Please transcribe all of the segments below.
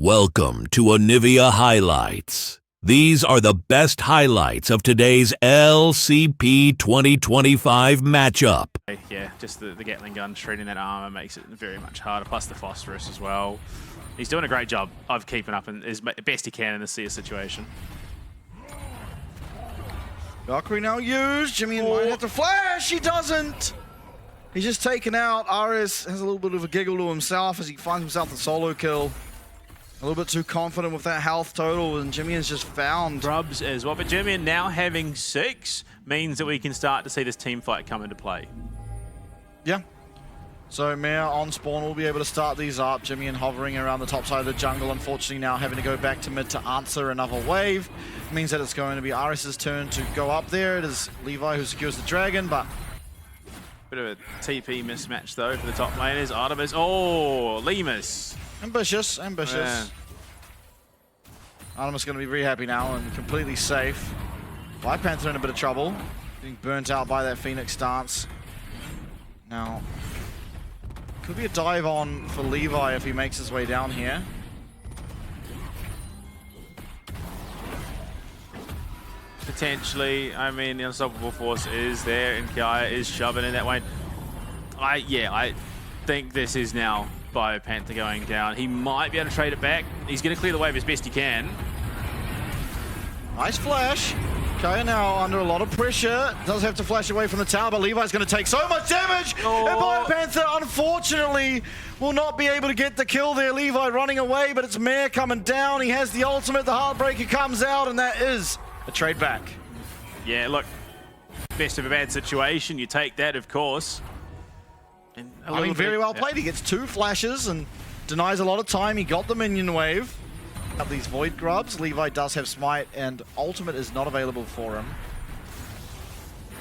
Welcome to Onivia Highlights. These are the best highlights of today's LCP 2025 matchup. Yeah, just the Gatling gun shredding that armor makes it very much harder, plus the phosphorus as well. He's doing a great job of keeping up as best he can in the CS situation. Valkyrie now used. Jimmy might have to flash. He doesn't. He's just taken out. Aris has a little bit of a giggle to himself as he finds himself the solo kill. A little bit too confident with that health total, and Jimmy has just found Grubs as well. But Jimmy now having 6 means that we can start to see this team fight come into play. Yeah. So Mare on spawn will be able to start these up. Jimmy hovering around the top side of the jungle, unfortunately now having to go back to mid to answer another wave. It means that it's going to be Aris's turn to go up there. It is Levi who secures the dragon, but Bit of a TP mismatch though for the top laners. Artemis, oh, Lemus. ambitious. Yeah. Artemis going to be very happy now and completely safe. Black Panther in a bit of trouble, being burnt out by that Phoenix stance. Now, could be a dive on for Levi if he makes his way down here. Potentially, I mean, the unstoppable force is there, and Kaya is shoving in that way. I think this is now Bio Panther going down. He might be able to trade it back. He's going to clear the wave as best he can. Nice flash. Kaya now under a lot of pressure. Does have to flash away from the tower, but Levi's going to take so much damage. Oh. And Bio Panther, unfortunately, will not be able to get the kill there. Levi running away, but it's Mare coming down. He has the ultimate. The Heartbreaker comes out, and that is a trade back. Yeah, look, best of a bad situation. You take that, of course. And I mean, very well played. He gets 2 flashes and denies a lot of time. He got the minion wave. Have these Void Grubs. Levi does have Smite, and ultimate is not available for him.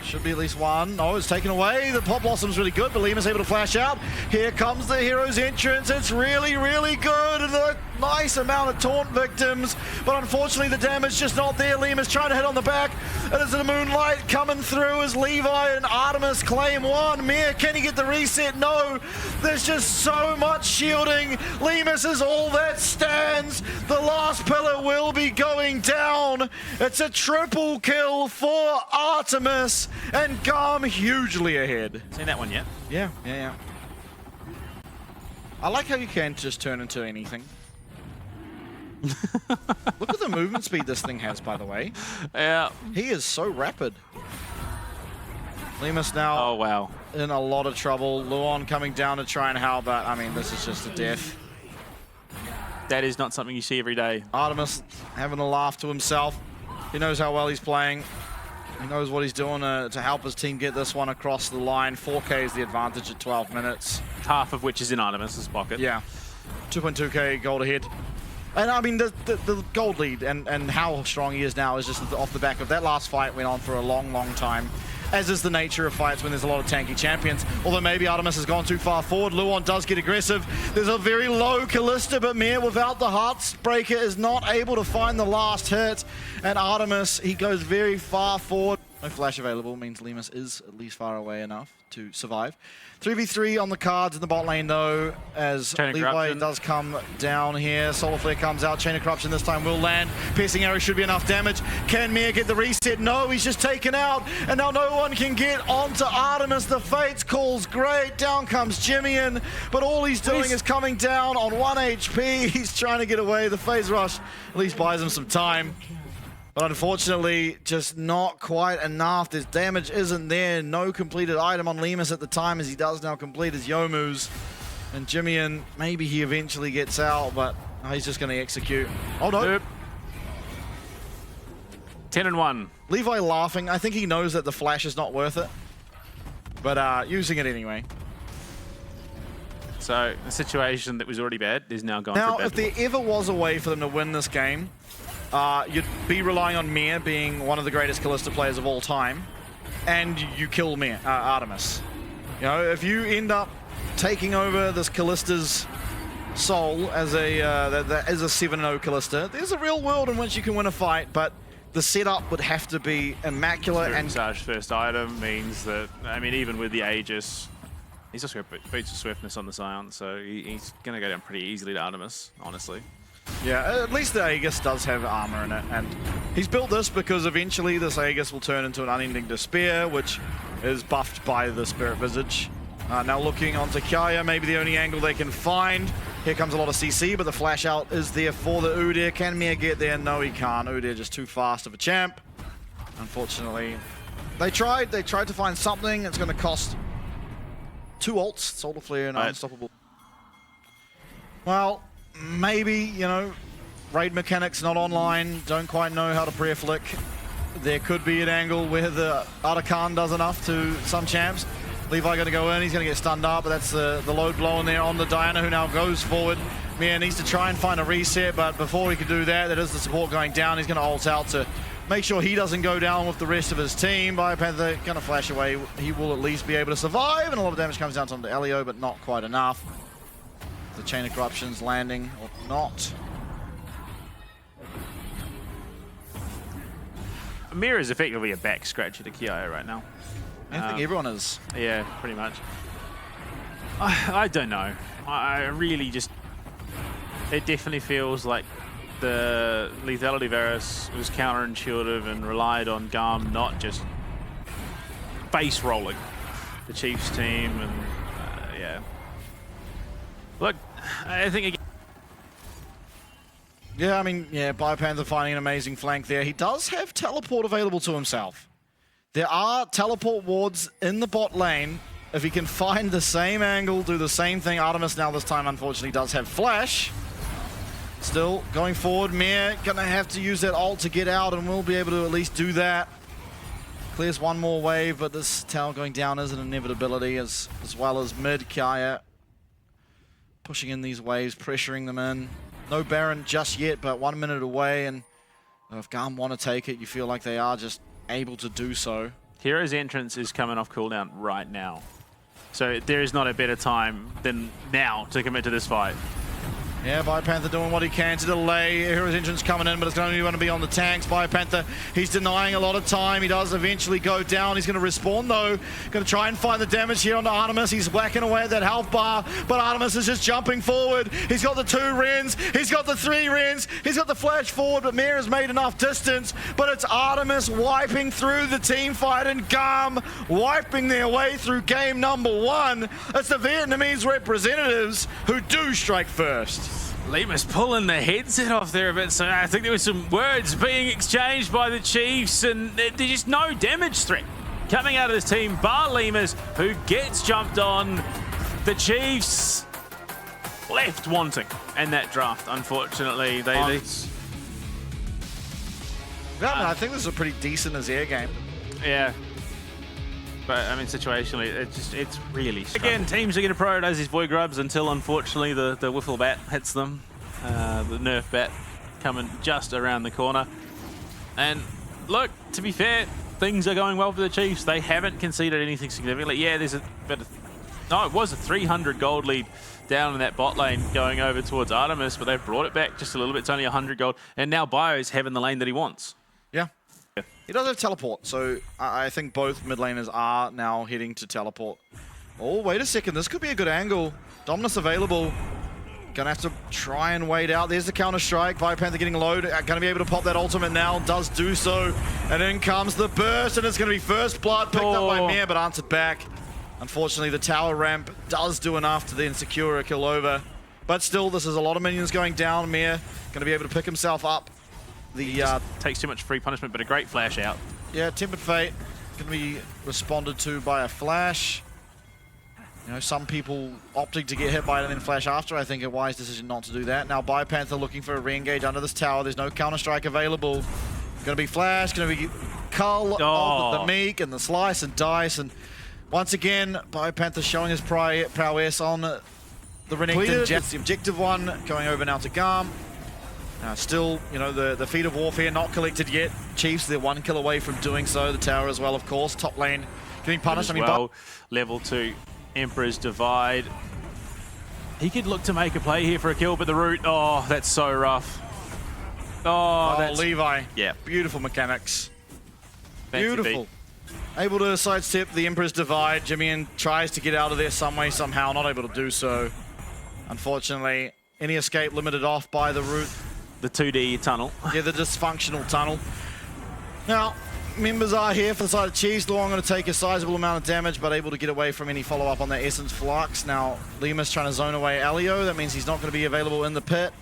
Should be at least one. No, it's taken away. The Pop Blossom's really good, but Lima's able to flash out. Here comes the hero's entrance. It's really, really good. And a nice amount of taunt victims. But unfortunately, the damage just not there. Lima's trying to hit on the back. And there's a Moonlight coming through as Levi and Artemis claim one. Mir, can he get the reset? No. There's just so much shielding. Lemus is all that stands. The last pillar will be going down. It's a triple kill for Artemis. And GAM hugely ahead. Seen that one yet? Yeah. I like how you can just turn into anything. Look at the movement speed this thing has, by the way. Yeah. He is so rapid. Lemus now Oh, wow. in a lot of trouble. Luon coming down to try and help, but I mean, this is just a death. That is not something you see every day. Artemis having a laugh to himself. He knows how well he's playing. He knows what he's doing to help his team get this one across the line. 4K is the advantage at 12 minutes. Half of which is in Artemis's pocket. Yeah. 2.2K gold ahead. And I mean, the gold lead and how strong he is now is just off the back of that last fight went on for a long, long time. As is the nature of fights when there's a lot of tanky champions. Although maybe Artemis has gone too far forward. Luon does get aggressive. There's a very low Callista, but Mir without the Heartbreaker is not able to find the last hit. And Artemis, he goes very far forward. No flash available means Lemus is at least far away enough to survive. 3v3 on the cards in the bot lane though, as Levi does come down here. Solar Flare comes out, Chain of Corruption this time will land. Piercing Arrow should be enough damage. Can Mir get the reset? No, he's just taken out, and now no one can get onto Artemis. The Fates calls great, down comes Jimmy in, but all he's doing is coming down on 1 HP. He's trying to get away. The phase rush at least buys him some time. But unfortunately, just not quite enough. This damage isn't there. No completed item on Lemus at the time, as he does now complete his Yomu's. And Jimmy, maybe he eventually gets out, but he's just going to execute. Oh no. Nope. 10 and 1. Levi laughing. I think he knows that the flash is not worth it. But using it anyway. So the situation that was already bad is now gone. Now, if there ever was a way for them to win this game, you'd be relying on Mir being one of the greatest Callista players of all time, and you kill Mir, Artemis. You know, if you end up taking over this Callista's soul as a 7-0 Callista, there's a real world in which you can win a fight, but the setup would have to be immaculate. And Sarge's first item means that, I mean, even with the Aegis, he's also got boots of swiftness on the Scion, so he's going to go down pretty easily to Artemis, honestly. Yeah, at least the Aegis does have armor in it, and he's built this because eventually this Aegis will turn into an unending despair, which is buffed by the Spirit Visage. Now looking onto Kaya, maybe the only angle they can find. Here comes a lot of CC, but the flash out is there for the Udyr. Can Mir get there? No, he can't. Udyr just too fast of a champ. Unfortunately, they tried to find something. It's going to cost 2 ults, Solar Flare and Unstoppable. Well, maybe, you know, raid mechanics not online, don't quite know how to prayer flick. There could be an angle where the Artican does enough to some champs. Levi going to go in, he's going to get stunned up, but that's the load blowing there on the Diana, who now goes forward. Mir needs to try and find a reset, but before he can do that, there is the support going down. He's going to ult out to make sure he doesn't go down with the rest of his team. Biopanther going to flash away. He will at least be able to survive, and a lot of damage comes down to Elio, but not quite enough. The Chain of Corruption's landing or not. Mir is effectively a back scratcher to Kaya right now. I think everyone is. Yeah, pretty much. I don't know. I really just... It definitely feels like the lethality Varus was counterintuitive and relied on GAM not just face rolling the Chiefs team, and yeah. Look, I think again. Yeah, I mean, yeah, Biopanther finding an amazing flank there. He does have teleport available to himself. There are teleport wards in the bot lane. If he can find the same angle, do the same thing. Artemis now this time, unfortunately, does have flash. Still going forward. Mir gonna have to use that ult to get out, and will be able to at least do that. Clears one more wave, but this tower going down is an inevitability, as well as mid Kaya pushing in these waves, pressuring them in. No Baron just yet, but 1 minute away, and if GAM want to take it, you feel like they are just able to do so. Hero's entrance is coming off cooldown right now. So there is not a better time than now to commit to this fight. Yeah, Biopanther doing what he can to delay. Hero's entrance coming in, but it's only going to be on the tanks. Biopanther, he's denying a lot of time. He does eventually go down. He's going to respawn, though. Going to try and find the damage here onto Artemis. He's whacking away at that health bar, but Artemis is just jumping forward. He's got the 2 Rens. He's got the 3 Rens. He's got the flash forward, but Mir has made enough distance. But it's Artemis wiping through the team fight, and GAM wiping their way through game number 1. It's the Vietnamese representatives who do strike first. Lima's pulling the headset off there a bit, so I think there were some words being exchanged by the Chiefs, and there's just no damage threat coming out of this team, bar Lima's, who gets jumped on. The Chiefs left wanting in that draft, unfortunately. Yeah, I think this is a pretty decent Azir game. Yeah. But, I mean, situationally, it's really struggling. Again, teams are going to prioritize these Void Grubs until, unfortunately, the Wiffle Bat hits them. The Nerf Bat coming just around the corner. And, look, to be fair, things are going well for the Chiefs. They haven't conceded anything significantly. Yeah, there's a bit of... No, it was a 300 gold lead down in that bot lane going over towards Artemis, but they've brought it back just a little bit. It's only 100 gold. And now Bio's having the lane that he wants. Yeah. He does have teleport, so I think both mid laners are now heading to teleport. Oh, wait a second. This could be a good angle. Dominus available. Gonna have to try and wait out. There's the counter-strike. Biopanther getting low. Gonna be able to pop that ultimate now. Does do so. And in comes the burst, and it's gonna be first blood picked up by Mir, but answered back. Unfortunately, the tower ramp does do enough to then secure a kill over. But still, this is a lot of minions going down. Mir gonna be able to pick himself up. The takes too much free punishment, but a great flash out. Yeah, Tempered Fate can be responded to by a flash. You know, some people opting to get hit by it and then flash after. I think a wise decision not to do that. Now Biopanther looking for a re-engage under this tower. There's no counter-strike available. Gonna be flash, gonna be cull of the Meek and the slice and dice. And once again, Biopanther showing his prowess on the Renekton Jets. The objective one going over now to GAM. Still, you know, the feat of warfare not collected yet. Chiefs, they're 1 kill away from doing so. The tower as well, of course. Top lane getting punished. I mean, level 2, Emperor's Divide. He could look to make a play here for a kill, but the root, oh, that's so rough. Oh, that's... Levi. Yeah. Beautiful mechanics. Fancy beautiful. Able to sidestep the Emperor's Divide. Jimmy tries to get out of there some way, somehow. Not able to do so. Unfortunately, Any escape limited off by the route. The 2D tunnel. Yeah, the dysfunctional tunnel. Now, members are here for the side of Chiefs. Luong going to take a sizable amount of damage, but able to get away from any follow-up on that Essence Flux. Now, Lima's trying to zone away Elio. That means he's not going to be available in the pit.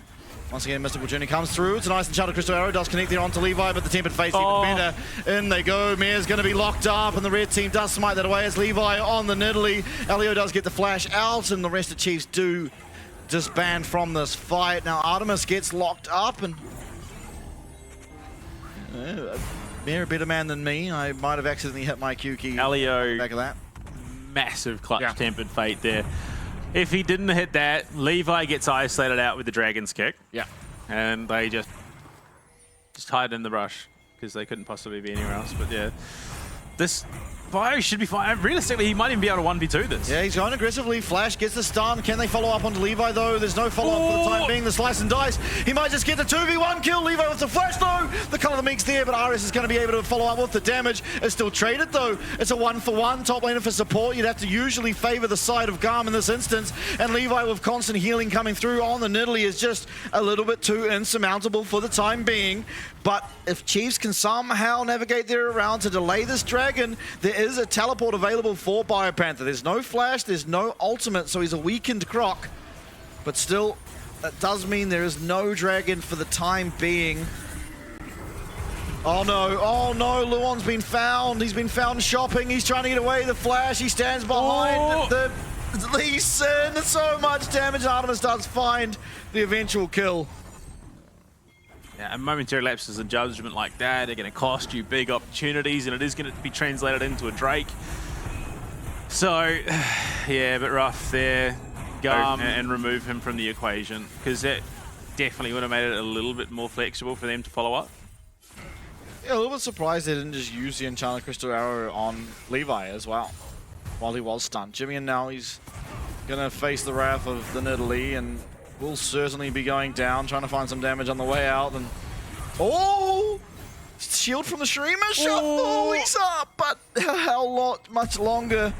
Once again, Mystical Journey comes through. It's a nice Enchanted Crystal Arrow. Does connect there onto Levi, but the Tempered Fate's even better. In they go. Mir's going to be locked up, and the red team does smite that away as Levi on the Nidalee. Elio does get the flash out, and the rest of Chiefs do disband from this fight. Now, Artemis gets locked up, and Mir a better man than me. I might have accidentally hit my Q key. Elio, back of that. Massive clutch Tempered Fate there. If he didn't hit that, Levi gets isolated out with the Dragon's Kick. Yeah. And they just hide in the brush because they couldn't possibly be anywhere else. But yeah, this Bio should be fine. Realistically, he might even be able to 1v2 this. Yeah, he's going aggressively. Flash gets the stun. Can they follow up onto Levi, though? There's no follow-up for the time being. The slice and dice. He might just get the 2v1 kill. Levi with the flash, though. The color of the mix there, but RS is going to be able to follow up with the damage. It's still traded, though. It's a 1-for-1. Top laner for support. You'd have to usually favor the side of GAM in this instance. And Levi with constant healing coming through on the Nidalee is just a little bit too insurmountable for the time being. But if Chiefs can somehow navigate their around to delay this dragon, there is a teleport available for Biopanther. There's no flash, there's no ultimate, so he's a weakened Croc. But still, that does mean there is no dragon for the time being. Oh no, Luon's been found. He's been found shopping. He's trying to get away. The flash, he stands behind the Lee Sin. So much damage. Artemis does find the eventual kill. Yeah, and momentary lapses of judgment like that are going to cost you big opportunities, and it is going to be translated into a Drake. So, yeah, but rough there. Go and remove him from the equation, because that definitely would have made it a little bit more flexible for them to follow up. Yeah, a little bit surprised they didn't just use the Enchanted Crystal Arrow on Levi as well, while he was stunned. Jimmy, and now he's going to face the wrath of the Nidalee, and will certainly be going down, trying to find some damage on the way out. And shield from the Shreema shuffle. He's up, but how much longer?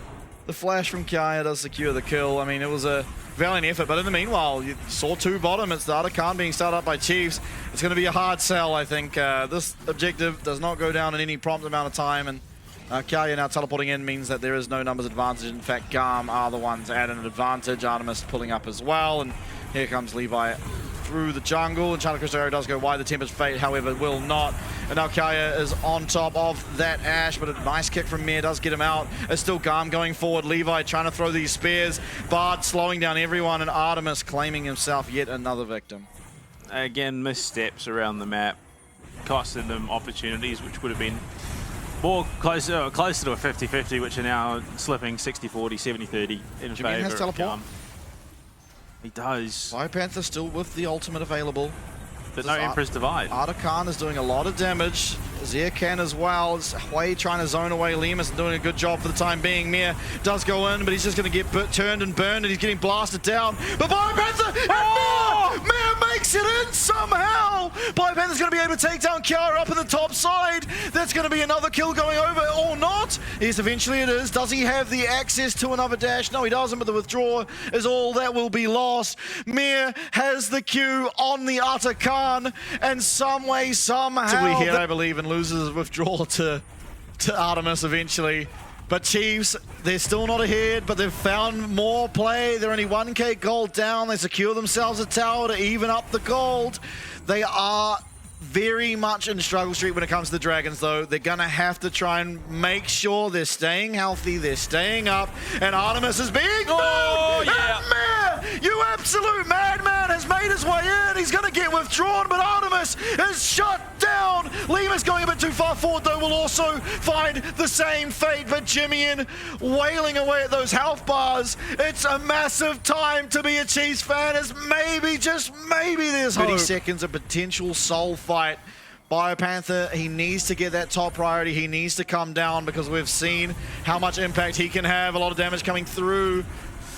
The flash from Kaya does secure the kill. I mean, it was a valiant effort, but in the meanwhile, you saw 2 bottom. It's the Atakan being started up by Chiefs. It's going to be a hard sell, I think. This objective does not go down in any prompt amount of time, and Kaya now teleporting in means that there is no numbers advantage. In fact, GAM are the ones at an advantage. Artemis pulling up as well, and here comes Levi through the jungle. Enchanted Crystal Arrow does go wide. The Tempest Fate, however, will not. And now Kaya is on top of that Ash, but a nice kick from Mir does get him out. It's still GAM going forward. Levi trying to throw these spears. Bard slowing down everyone, and Artemis claiming himself yet another victim. Again, missteps around the map costed them opportunities, which would have been more closer to a 50-50, which are now slipping 60-40, 70-30 in favor has teleport? of GAM. He does. Biopanther still with the ultimate available. But no Emperor's Divide. Artakan is doing a lot of damage. Zia can as well. It's Hui trying to zone away Lemus and doing a good job for the time being. Mir does go in, but he's just going to get turned and burned, and he's getting blasted down. But Biopanther and Mir makes it in somehow. Biopanther's going to be able to take down Kiara up in the top side. That's going to be another kill going over, or not. Yes, eventually it is. Does he have the access to another dash? No, he doesn't, but the withdraw is all that will be lost. Mir has the Q on the Atakan, and some way, somehow, here, I believe, and loses withdrawal to Artemis eventually. But Chiefs, they're still not ahead, but they've found more play. They're only 1k gold down. They secure themselves a tower to even up the gold. They are very much in struggle street when it comes to the Dragons, though. They're going to have to try and make sure they're staying healthy, they're staying up, and Artemis is being moved! Yeah. You absolute madman has made his way in. He's going to get withdrawn, but Artemis is shut down. Lemus going a bit too far forward, though, will also find the same fate. But Jimmy wailing away at those health bars. It's a massive time to be a Chiefs fan, as maybe, just maybe, there's 30 seconds of potential soul fight. Biopanther, he needs to get that top priority. He needs to come down, because we've seen how much impact he can have. A lot of damage coming through.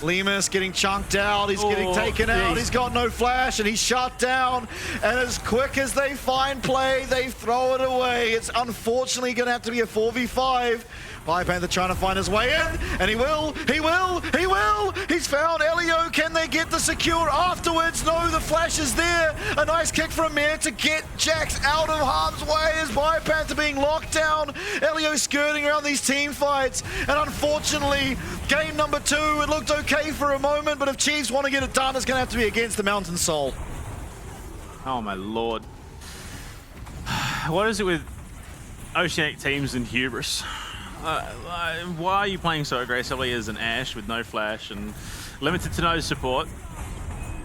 Lemus getting chunked out, he's getting taken out, he's got no flash, and he's shut down. And as quick as they find play, they throw it away. It's unfortunately going to have to be a 4v5. BioPanther trying to find his way in, and he will! He's found Elio. Can they get the secure afterwards? No, the flash is there. A nice kick from Mir to get Jax out of harm's way as BioPanther being locked down. Elio skirting around these team fights, and unfortunately, game number 2, it looked okay for a moment, but if Chiefs want to get it done, it's going to have to be against the Mountain Soul. Oh my lord. What is it with Oceanic teams and hubris? Why are you playing so aggressively as an Ashe with no flash and limited to no support?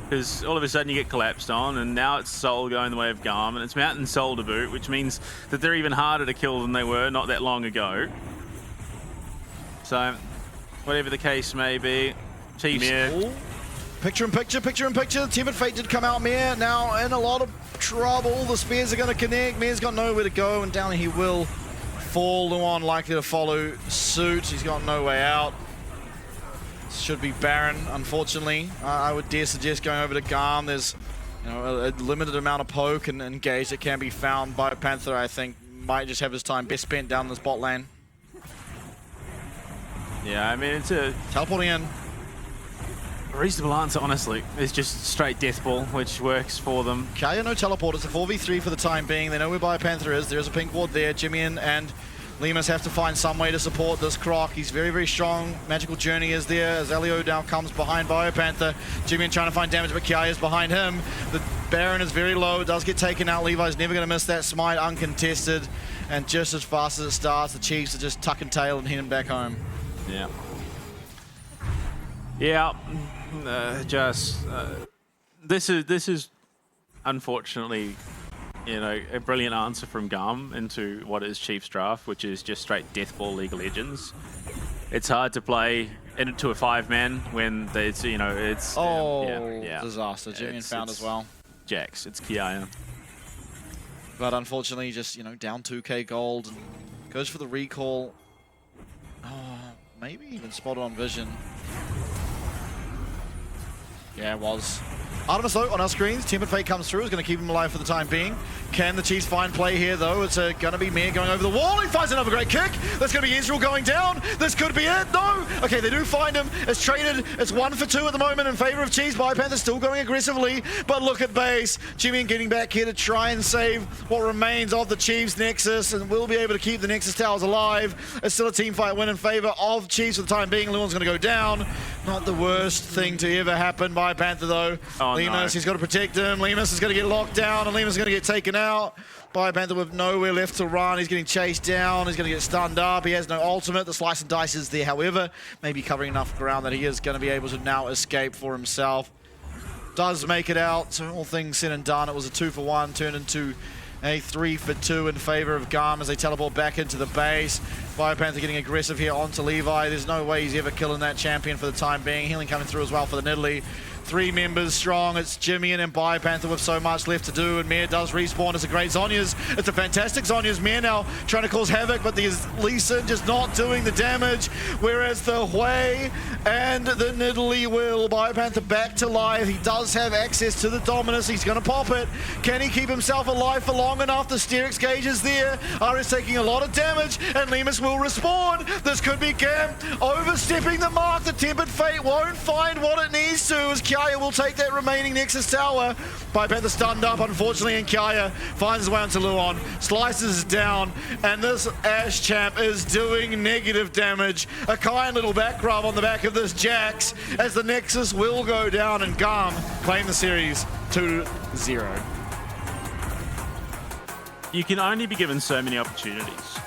Because all of a sudden you get collapsed on, and now it's Soul going the way of GAM, and it's Mountain Soul to boot, which means that they're even harder to kill than they were not that long ago. So, whatever the case may be, Chiefs. Picture in picture. Timid Fate did come out. Mir now in a lot of trouble. The spears are going to connect. Mir's got nowhere to go, and down he will fall. Luan likely to follow suit. He's got no way out. Should be Baron, unfortunately. I would dare suggest going over to GAM. There's a limited amount of poke and engage that can be found. BioPanther, I think, might just have his time best spent down in this bot lane. Yeah, I mean, it's a teleporting in. Reasonable answer, honestly. It's just straight death ball, which works for them. Kaya no teleport. It's a 4v3 for the time being. They know where BioPanther is. There's a pink ward there. Jimmian and Lemus have to find some way to support this Croc. He's very, very strong. Magical Journey is there as Elio now comes behind BioPanther. Jimmian trying to find damage, but Kaya is behind him. The Baron is very low. It does get taken out. Levi's never going to miss that smite uncontested. And just as fast as it starts, the Chiefs are just tucking tail and heading back home. Yeah. Yeah. This is unfortunately, a brilliant answer from GAM into what is Chiefs draft, which is just straight death ball League of Legends. It's hard to play into a 5-man when it's it's disaster. Jimmy found as well. Jax, it's Kiaya. But unfortunately, just down 2k gold and goes for the recall. Oh, maybe even spotted on vision. Yeah, it was. Artemis though on our screens, Timid Fate comes through, is going to keep him alive for the time being. Can the Chiefs find play here though? It's going to be Mir going over the wall. He finds another great kick. That's going to be Israel going down. This could be it. No. Okay, they do find him. It's traded. It's 1 for 2 at the moment in favor of Chiefs. BioPanther still going aggressively, but look at base. Jimmy getting back here to try and save what remains of the Chiefs Nexus, and will be able to keep the Nexus towers alive. It's still a team fight win in favor of Chiefs for the time being. Luan's going to go down. Not the worst thing to ever happen. BioPanther though. Oh, Lemus, he's got to protect him. Lemus is going to get locked down, and Lemus is going to get taken out. BioPanther with nowhere left to run. He's getting chased down. He's going to get stunned up. He has no ultimate. The slice and dice is there, however, maybe covering enough ground that he is going to be able to now escape for himself. Does make it out. So all things said and done, it was a 2 for 1, turned into a 3 for 2 in favor of GAM as they teleport back into the base. BioPanther getting aggressive here onto Levi. There's no way he's ever killing that champion for the time being. Healing coming through as well for the Nidalee. 3 members strong. It's Jimmy and BioPanther with so much left to do, and Mir does respawn. It's a great Zhonya's. It's a fantastic Zhonya's. Mir now trying to cause havoc, but there's Lee Sin just not doing the damage, whereas the Hui and the Nidalee will. BioPanther back to life. He does have access to the Dominus. He's going to pop it. Can he keep himself alive for long enough? The Sterix gauge is there. RS taking a lot of damage, and Lemus will respawn. This could be GAM overstepping the mark. The Tempered Fate won't find what it needs to as Kaya will take that remaining Nexus tower. BioPanther stunned up, unfortunately, and Kaya finds his way onto Luan. Slices down, and this Ashe champ is doing negative damage. A kind little back rub on the back of this Jax as the Nexus will go down, and GAM claim the series 2-0. You can only be given so many opportunities.